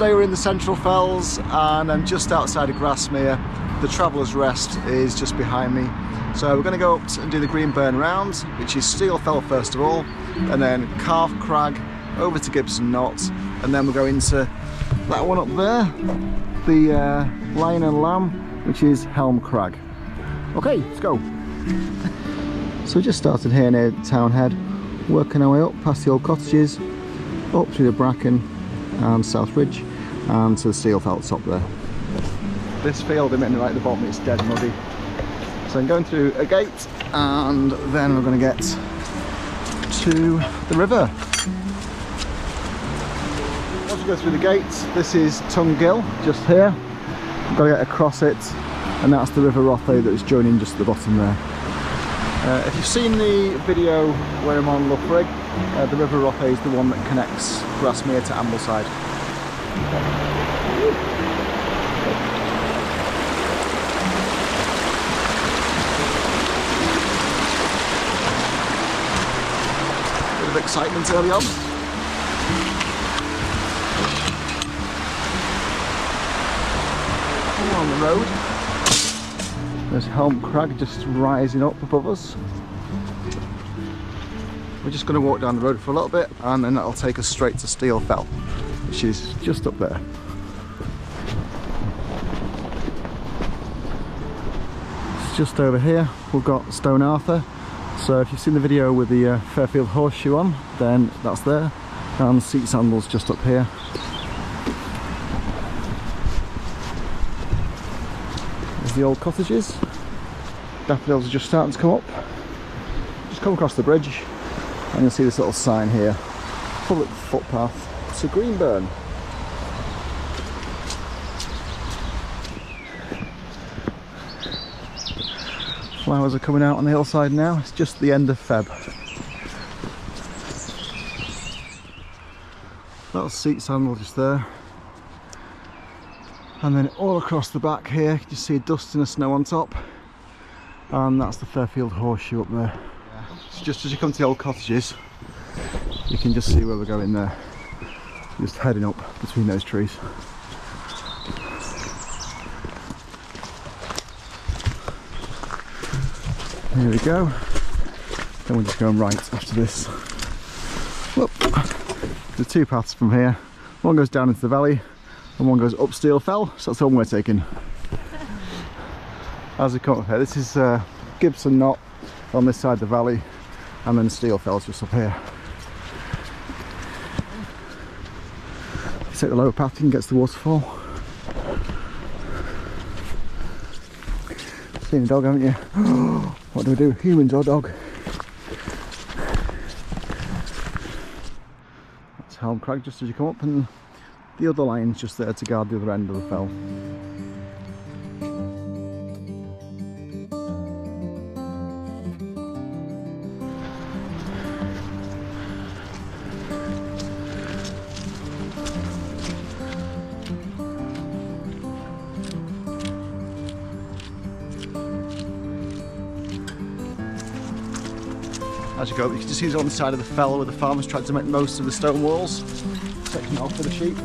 today we're in the Central Fells and I'm just outside of Grasmere. The Traveller's Rest is just behind me. So we're going to go up and do the Greenburn round, which is Steel Fell first of all, and then Calf Crag, over to Gibson Knott, and then we'll go into that one up there, the Lion and Lamb, which is Helm Crag. Okay, let's go. So we just started here near Town Head, working our way up past the old cottages, up through the Bracken and South Ridge, and to the Steel Fell top there. This field, I'm in right at the bottom, it's dead muddy. So I'm going through a gate, and then we're going to get to the river. Once we go through the gate, this is Tungill, just here. We've got to get across it, and that's the River Rothay that is joining just at the bottom there. If you've seen the video where I'm on Loughrig, the River Rothay is the one that connects Grasmere to Ambleside. Bit of excitement early on. We're on the road. There's Helm Crag just rising up above us. We're just going to walk down the road for a little bit, and then that'll take us straight to Steel Fell, which is just up there. It's just over here. We've got Stone Arthur. So if you've seen the video with the Fairfield horseshoe on, then that's there. And Seat Sandals just up here. There's the old cottages. Daffodils are just starting to come up. Just come across the bridge and you'll see this little sign here. Public footpath to Greenburn. Flowers are coming out on the hillside now. It's just the end of Feb. Little Seat Sandal just there. And then all across the back here, you see a dust and a snow on top. And that's the Fairfield horseshoe up there. Yeah. So just as you come to the old cottages, you can just see where we're going there. Just heading up between those trees. Here we go. Then we're just going right after this. Whoop. There's two paths from here. One goes down into the valley and one goes up Steel Fell, so that's the one we're taking. As we come up here, this is Gibson Knott on this side of the valley, and then Steel Fell's just up here. If you take the lower path, you can get to the waterfall. Seen a dog, haven't you? What do we do? Humans or dog? That's Helm Crag just as you come up, and the other line's just there to guard the other end of the fell. As you go up, you can just see it's on the side of the fell where the farmers tried to make most of the stone walls, taking it off for the sheep.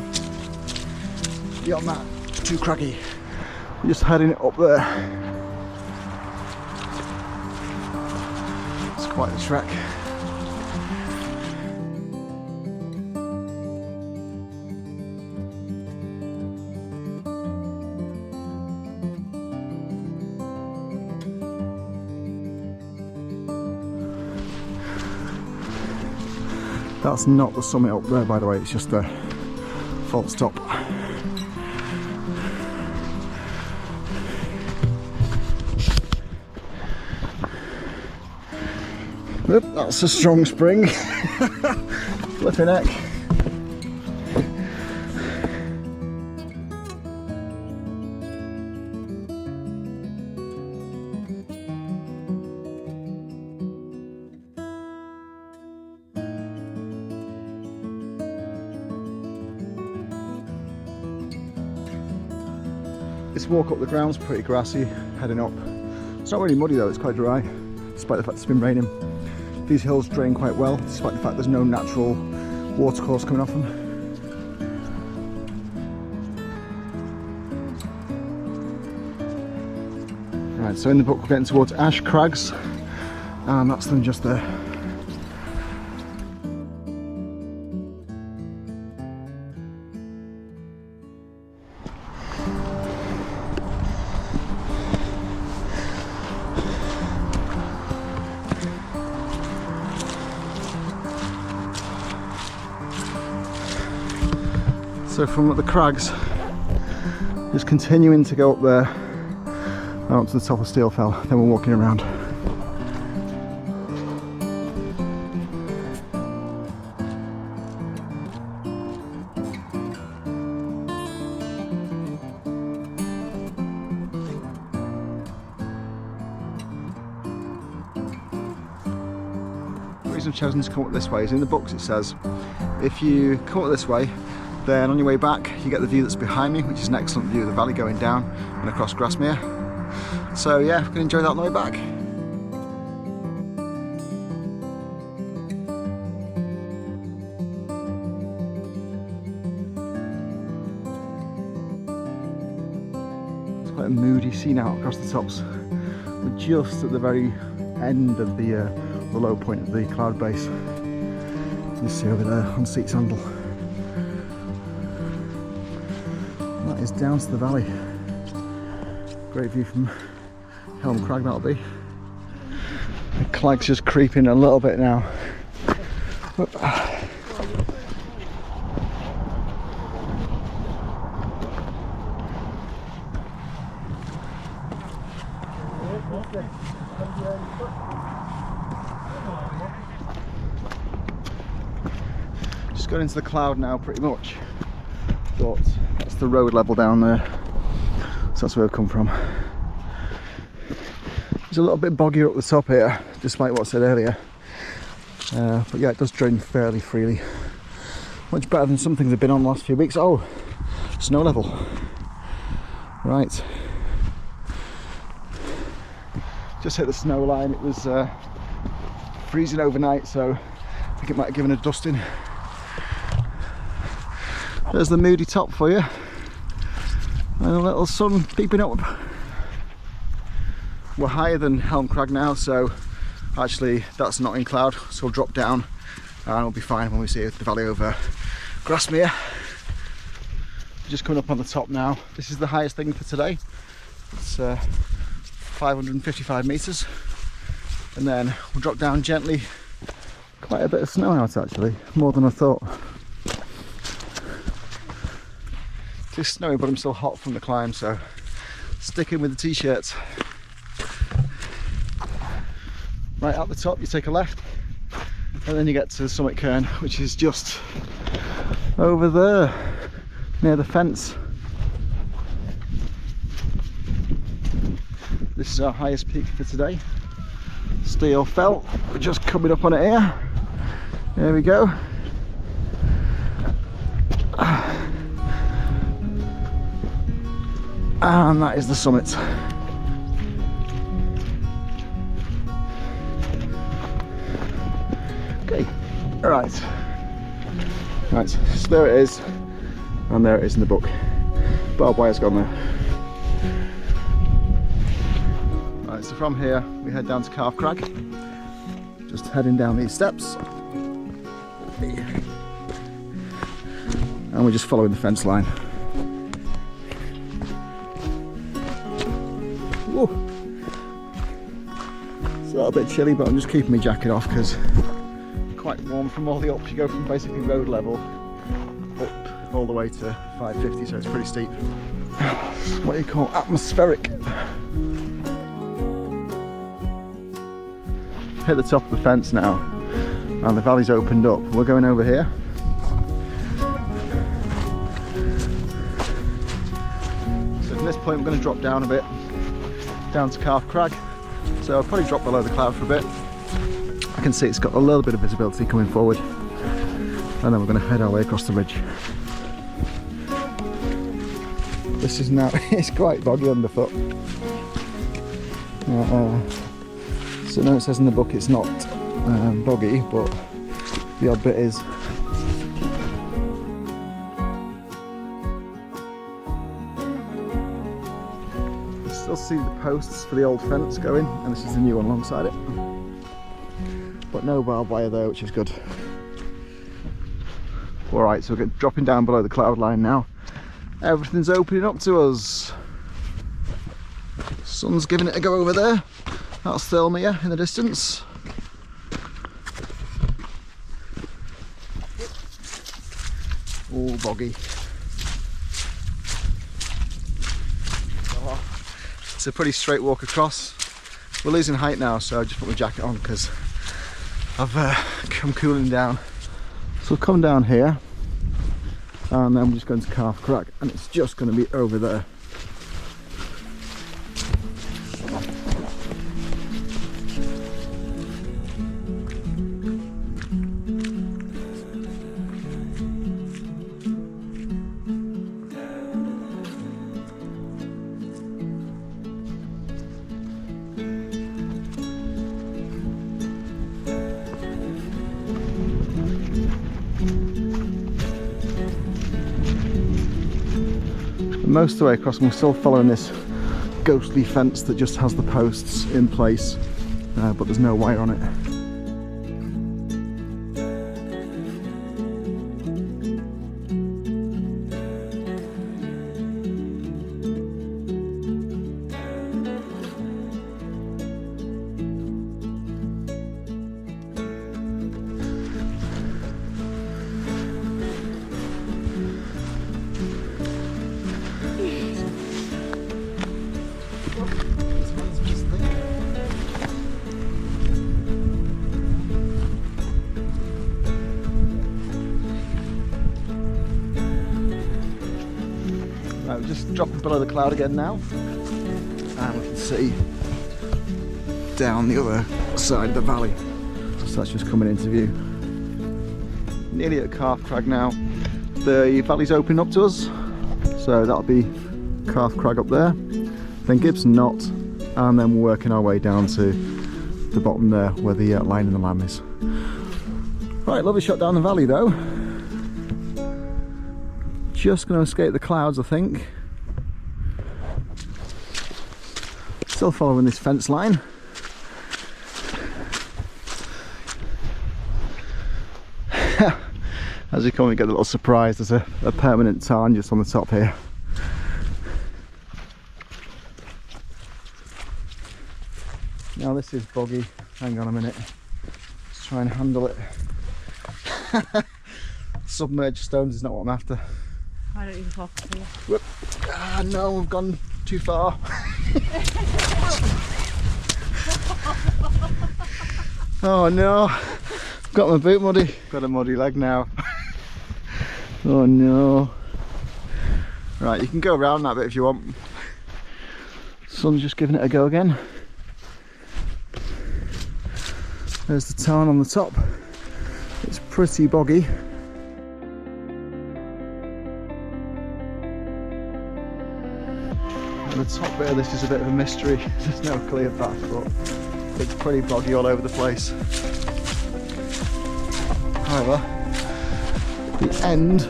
Beyond that, too craggy. We're just heading up there. It's quite the trek. That's not the summit up there, by the way, it's just a false top. Oop, that's a strong spring. Flipping neck. This walk up the ground's pretty grassy, heading up. It's not really muddy though, it's quite dry, despite the fact it's been raining. These hills drain quite well, despite the fact there's no natural watercourse coming off them. Right, so in the book we're getting towards Ash Crags, and that's them just there. So from the crags, just continuing to go up there, out to the top of Steelfell, then we're walking around. The reason I've chosen to come up this way is in the books it says if you come up this way, then on your way back you get the view that's behind me, which is an excellent view of the valley going down and across Grasmere. So yeah, we're going to enjoy that on the way back. It's quite a moody scene out across the tops. We're just at the very end of the low point of the cloud base. You see over there on Seat Sandal. That is down to the valley. Great view from Helm Crag, that'll be. The crag's just creeping a little bit now. Whoop. Just got into the cloud now pretty much, but that's the road level down there, so that's where we've come from. It's a little bit boggier up the top here, despite what I said earlier, but yeah, it does drain fairly freely. Much better than some things I've been on the last few weeks. Oh, snow level. Right. Just hit the snow line. It was freezing overnight, so I think it might have given a dusting. There's the moody top for you, and a little sun peeping up. We're higher than Helm Crag now, so actually that's not in cloud, so we'll drop down and we'll be fine when we see the valley over Grasmere. Just coming up on the top now. This is the highest thing for today. It's 555 metres, and then we'll drop down gently. Quite a bit of snow out actually, more than I thought. It's snowy, but I'm still hot from the climb, so sticking with the t-shirts. Right at the top you take a left, and then you get to the summit cairn, which is just over there near the fence. This is our highest peak for today, Steelfell. We're just coming up on it here. There we go. And that is the summit. Okay, right, so there it is, and there it is in the book. Barbed wire's gone there. Right, so from here we head down to Calf Crag, just heading down these steps, and we're just following the fence line. Whoa. It's a little bit chilly, but I'm just keeping my jacket off because it's quite warm from all the ups. You go from basically road level up all the way to 550, so it's pretty steep. What do you call atmospheric. Hit the top of the fence now, and the valley's opened up. We're going over here. So from this point we're going to drop down a bit, down to Calf Crag, so I'll probably drop below the cloud for a bit. I can see it's got a little bit of visibility coming forward, and then we're going to head our way across the ridge. This is now, it's quite boggy underfoot. So no, it says in the book it's not boggy, but the odd bit is. still see the posts for the old fence going, and this is the new one alongside it. But no barbed wire there, which is good. Alright, so we're dropping down below the cloud line now. Everything's opening up to us. Sun's giving it a go over there. That's Thelmere in the distance. All boggy. It's a pretty straight walk across. We're losing height now, so I just put my jacket on because I've come cooling down. So we'll come down here and then we're just going to Calf Crag, and it's just going to be over there. Most of the way across, and we're still following this ghostly fence that just has the posts in place, but there's no wire on it. Right, we're just dropping below the cloud again now, and we can see down the other side of the valley. So that's just coming into view. Nearly at Calf Crag now. The valley's opening up to us, so that'll be Calf Crag up there, then Gibson Knott, and then we're working our way down to the bottom there where the line in the lamb is. Right, lovely shot down the valley though. Just going to escape the clouds, I think. Still following this fence line. As you come, you get a little surprise. There's a permanent tarn just on the top here. Now this is boggy. Hang on a minute. Let's try and handle it. Submerged stones is not what I'm after. I don't even focus here. Whoop. Ah, no, we've gone too far. Oh no, got my boot muddy. Got a muddy leg now. Oh no. Right, you can go around that bit if you want. Sun's just giving it a go again. There's the tarn on the top. It's pretty boggy. The top bit of this is a bit of a mystery. There's no clear path, but it's pretty boggy all over the place. However, the end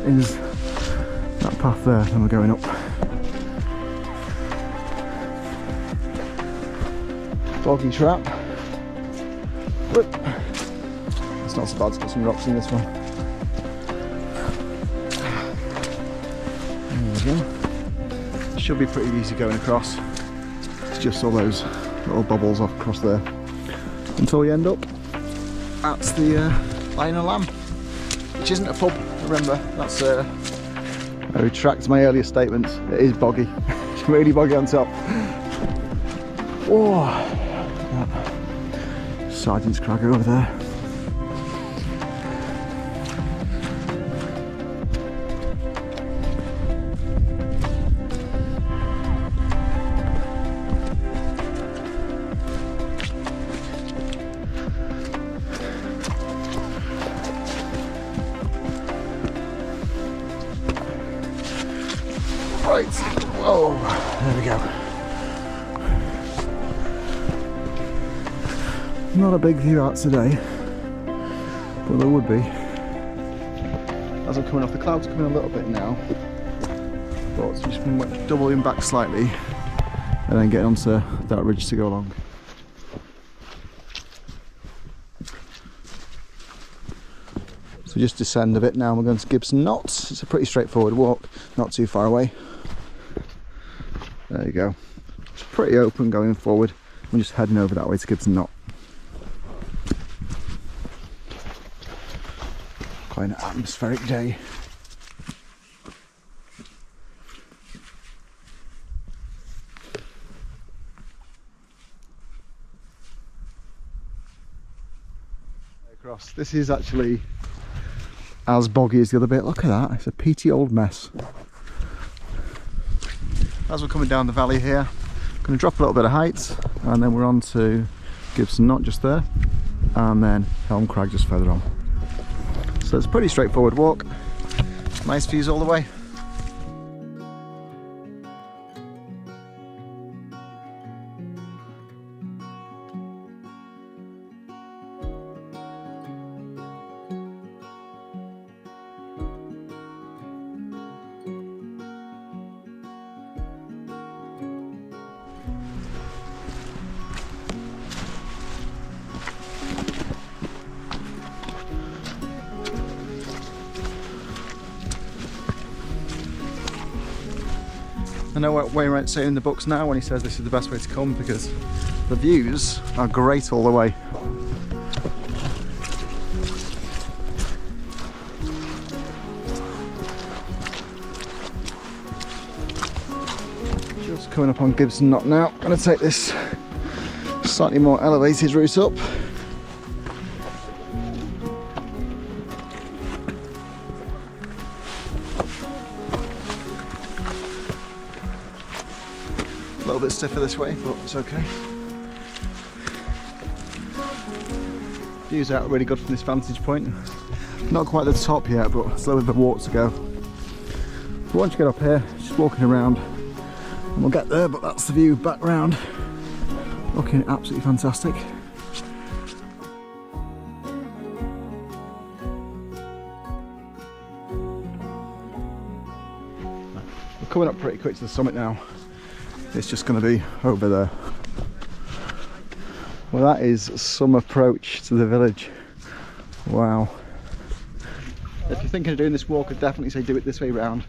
is that path there, and we're going up. Boggy trap. Whoop. It's not so bad, it's got some rocks in this one. There we go. Should be pretty easy going across. It's just all those little bubbles off across there until we end up at the Lion and Lamb, which isn't a pub. Remember, that's I retract my earlier statements. It is boggy. It's really boggy on top. Whoa! Sergeant's Crag over there. Right, whoa, there we go. Not a big view out today, but there would be. As I'm coming off, the clouds are coming a little bit now, but it's just been doubling back slightly, and then getting onto that ridge to go along. So just descend a bit now, we're going to Gibson Knott. It's a pretty straightforward walk, not too far away. There you go. It's pretty open going forward. I'm just heading over that way to Gibson Knott. Quite an atmospheric day. Across. This is actually as boggy as the other bit. Look at that, it's a peaty old mess. As we're coming down the valley here, I'm going to drop a little bit of height and then we're on to Gibson Knott just there, and then Helm Crag just further on. So it's a pretty straightforward walk, nice views all the way. I know what Wainwright's saying in the books now when he says this is the best way to come, because the views are great all the way. Just coming up on Gibson Knott now. I'm going to take this slightly more elevated route up. A little bit stiffer this way, but it's okay. Views out really good from this vantage point. Not quite at the top yet, but still with the walk to go. So once you get up here, just walking around, and we'll get there, but that's the view back round. Looking absolutely fantastic. We're coming up pretty quick to the summit now. It's just going to be over there. Well, that is some approach to the village. Wow. If you're thinking of doing this walk, I'd definitely say do it this way round.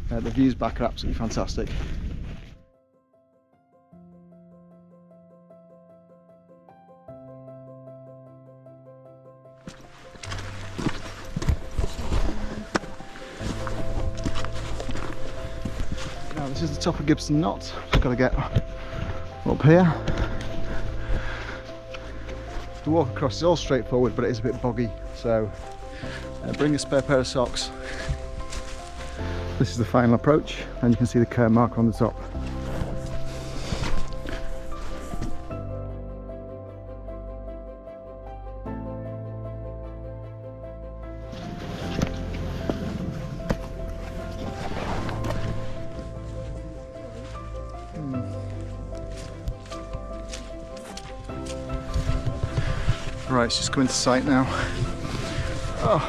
The views back are absolutely fantastic. Now this is the top of Gibson Knott. Just got to get up here. The walk across is all straightforward, but it is a bit boggy, so bring a spare pair of socks. This is the final approach, and you can see the curve marker on the top. Right, it's just coming to sight now. Oh,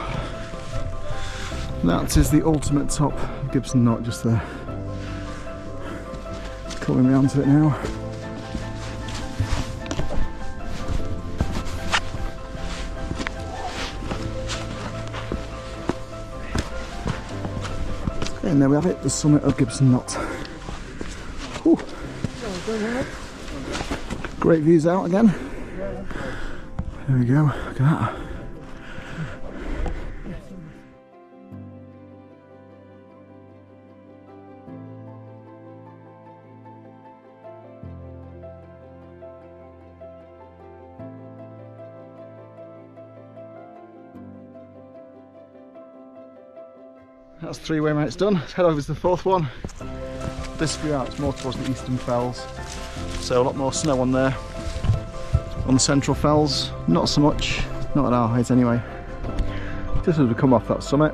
that is the ultimate top of Gibson Knott just there. Coming round to it now. Okay, and there we have it, the summit of Gibson Knott. Whew. Great views out again. There we go, look at that. That's 3 Wainwrights done. Let's head over to the 4th one. This view out is more towards the eastern fells, so a lot more snow on there. On the central fells, not so much, not at our height anyway. Just as we come off that summit,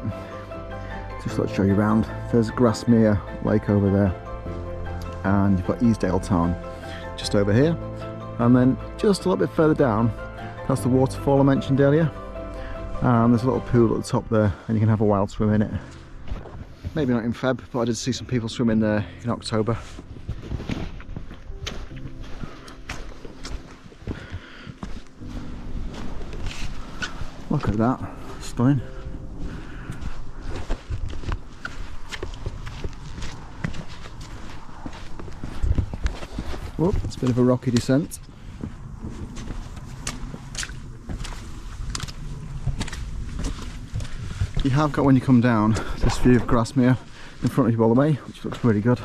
just thought I'd show you around. There's Grasmere Lake over there, and you've got Easdale Tarn just over here, and then just a little bit further down, that's the waterfall I mentioned earlier, and there's a little pool at the top there, and you can have a wild swim in it. Maybe not in Feb, but I did see some people swimming there in October. Look at that, stunning. Whoop, it's a bit of a rocky descent. You have got, when you come down, this view of Grasmere in front of you all the way, which looks really good.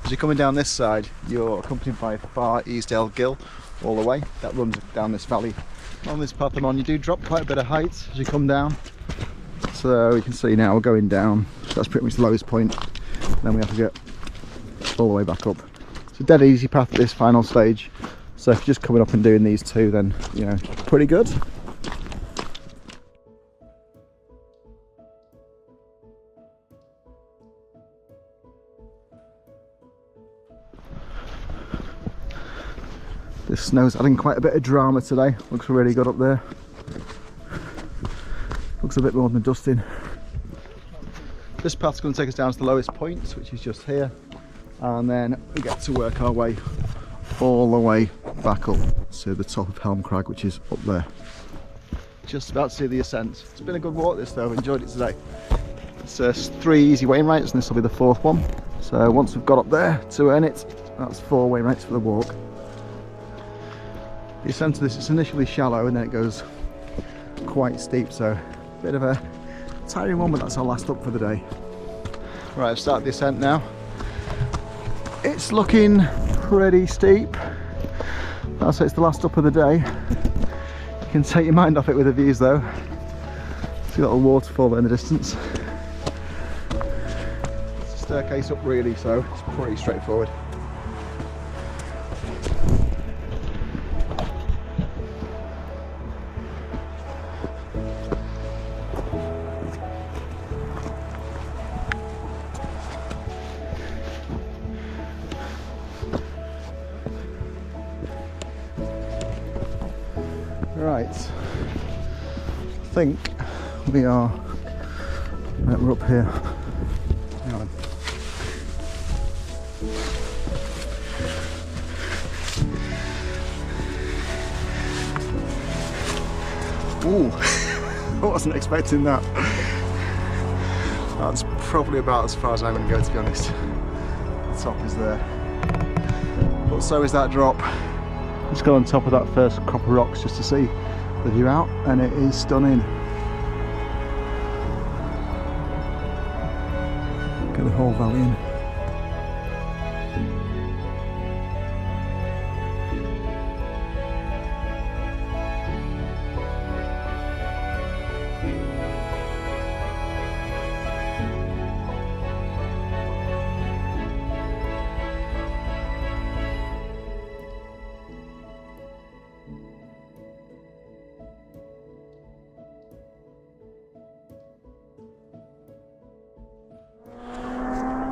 As you're coming down this side, you're accompanied by Far Easdale Gill all the way. That runs down this valley. On this path I'm on, you do drop quite a bit of height as you come down. So you can see now we're going down. That's pretty much the lowest point. Then we have to get all the way back up. It's a dead easy path at this final stage. So if you're just coming up and doing these two, then you know, pretty good. This snow's adding quite a bit of drama today. Looks really good up there. Looks a bit more than dusting. This path's going to take us down to the lowest point, which is just here. And then we get to work our way all the way back up to the top of Helm Crag, which is up there. Just about to see the ascent. It's been a good walk this though, I've enjoyed it today. It's 3 easy Wainwrights and this will be the 4th one. So once we've got up there to earn it, that's 4 Wainwrights for the walk. The ascent of this is initially shallow and then it goes quite steep, so a bit of a tiring one, but that's our last up for the day. Right, I've started the ascent now. It's looking pretty steep. I'll say it's the last up of the day. You can take your mind off it with the views though. See a little waterfall in the distance. It's a staircase up really, so it's pretty straightforward. Right, I think we're up here. Hang on. Ooh, I wasn't expecting that. That's probably about as far as I'm going to go, to be honest. The top is there, but so is that drop. Just go on top of that first crop of rocks just to see the view out, and it is stunning. Look at the whole valley in.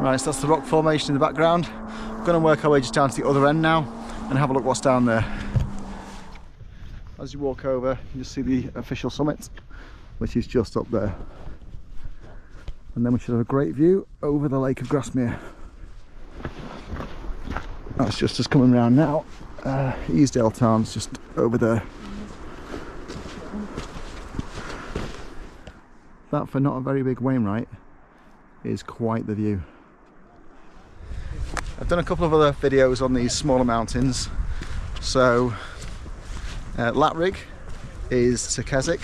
Right, so that's the rock formation in the background. We're going to work our way just down to the other end now and have a look what's down there. As you walk over, you just see the official summit, which is just up there. And then we should have a great view over the lake of Grasmere. That's just us coming round now. Easdale Town's just over there. That, for not a very big Wainwright, is quite the view. I've done a couple of other videos on these smaller mountains. So Latrig is to Keswick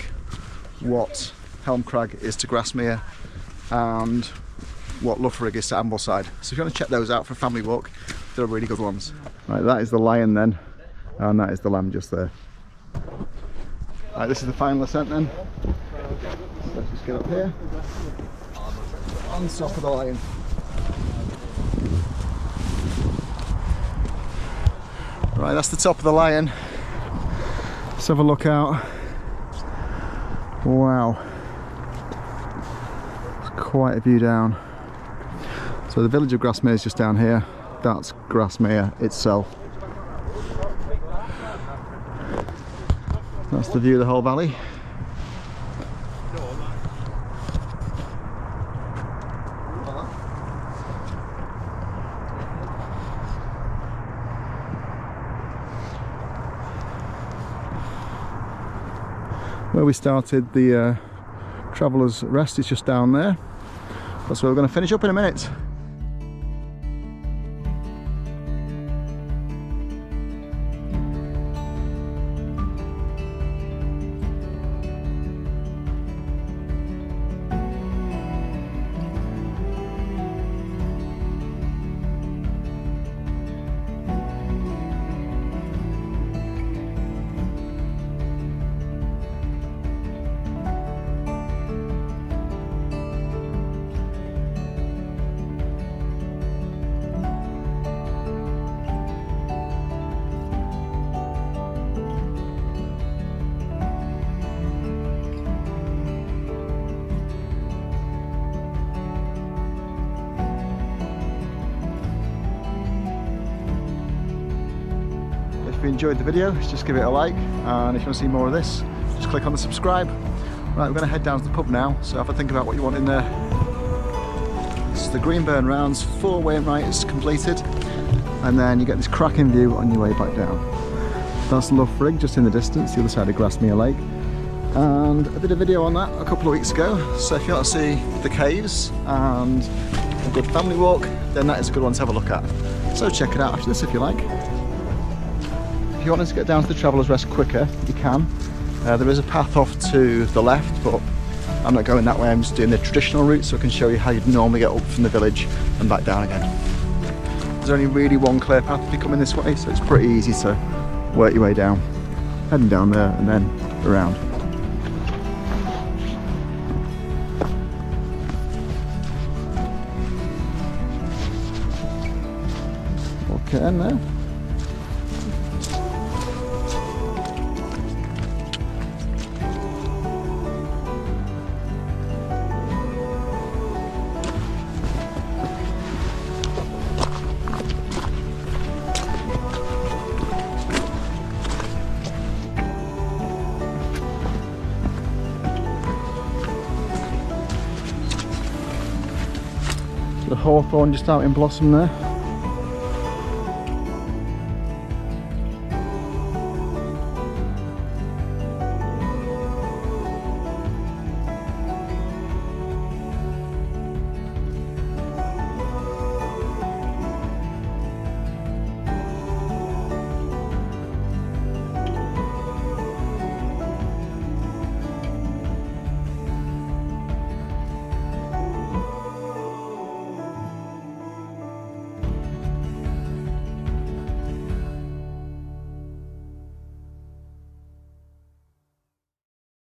what Helm Crag is to Grasmere, and what Latrig is to Ambleside. So if you want to check those out for a family walk, they're really good ones. Right, that is the lion then, and that is the lamb just there. Right, this is the final ascent then. Let's just get up here on top of the lion. Right, that's the top of the lion. Let's have a look out. Wow, it's quite a view down. So the village of Grasmere is just down here. That's Grasmere itself. That's the view of the whole valley. Where we started the Traveller's Rest is just down there. That's where we're going to finish up in a minute. If you enjoyed the video, just give it a like, and if you want to see more of this, just click on the subscribe. Right, we're going to head down to the pub now, so have a think about what you want in there. It's the Greenburn rounds, 4 Wainwrights completed, and then you get this cracking view on your way back down. That's Helm Crag just in the distance, the other side of Grasmere Lake. And I did a video on that a couple of weeks ago, so if you want to see the caves and a good family walk, then that is a good one to have a look at. So check it out after this if you like. If you wanted to get down to the Traveller's Rest quicker, you can. There is a path off to the left, but I'm not going that way, I'm just doing the traditional route so I can show you how you'd normally get up from the village and back down again. There's only really one clear path if you're coming this way, so it's pretty easy to work your way down. Heading down there and then around. Okay, in there. The hawthorn just out in blossom there.